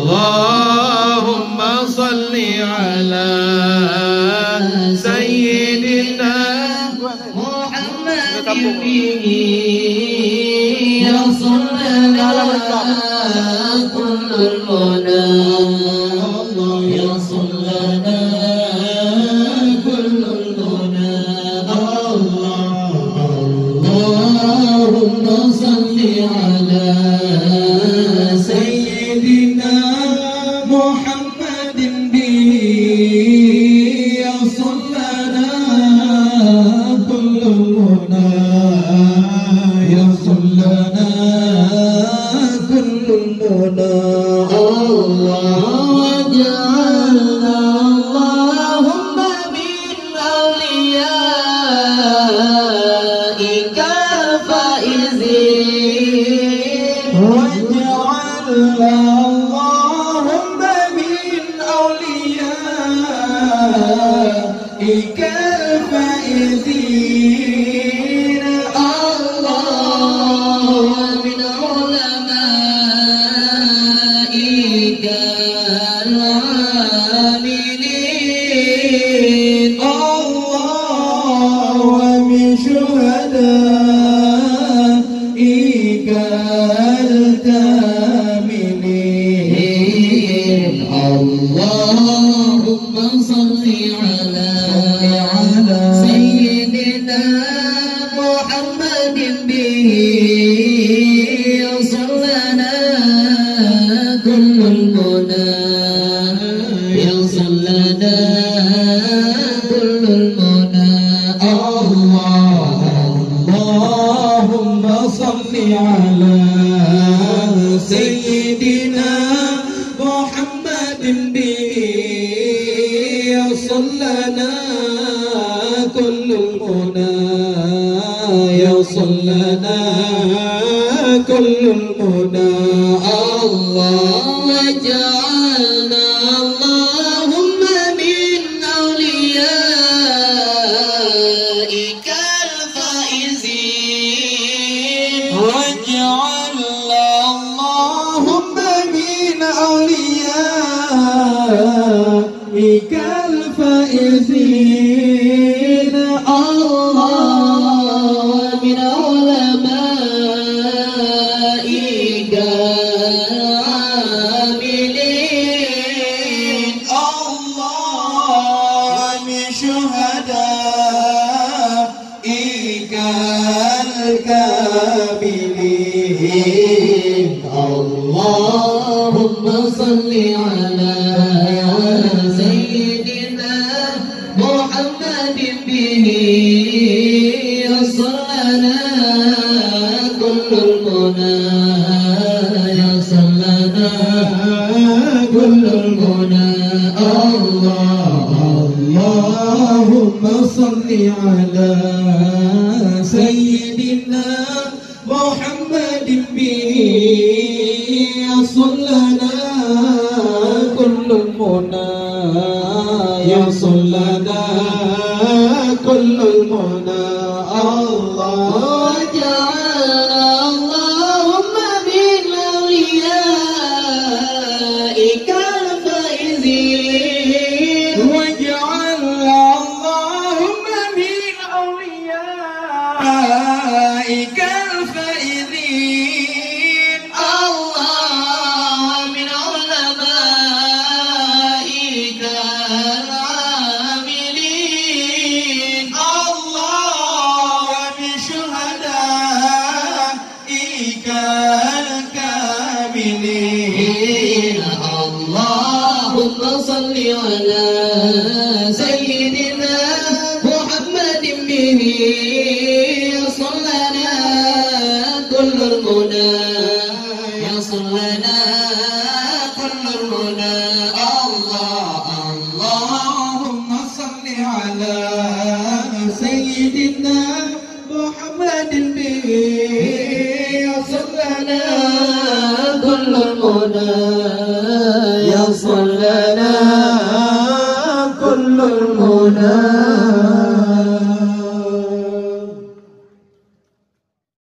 اللهم صل على سيدنا محمد به يصل لنا كل المنى يصل لنا كل المنى اللهم صل على سيدنا محمد به يصل لنا كل المنى يصل لنا كل المنى وجعلنا اللهم من أوليائك الفائزين وجعلنا اللهم من أوليائك الفائزين الله من علمائك العاملين الله ومن شهدائك الكاملين اللهم صل على سيدنا محمد به يصل لنا كل المنى يصل لنا كل المنى اللهم صل على سيدنا محمد به يصل لنا كل المنى يصل لنا كل المنى الله وجعلنا اللهم من أوليائك الفائزين وجعلنا اللهم من أوليائك الفائزين الله من علمائك العاملين الله من شهدائك الكاملين اللهم صل على سيدنا محمد به يصل لنا كل المنى يصل لنا كل المنى اللهم صل على سيدنا محمد به يصل لنا كل المنى يصل لنا كل المنى الله وجعلنا اللهم من أوليائك الفائزين وجعلنا اللهم من أوليائك الفائزين الله من علمائك العاملين الله من شهدائك الكاملين اللهم صل على سيدنا محمد به يصل لنا كل المنى يصل لنا كل المنى اللهم صل على سيدنا محمد به يصل لنا كل المنى يصل لنا كل المنى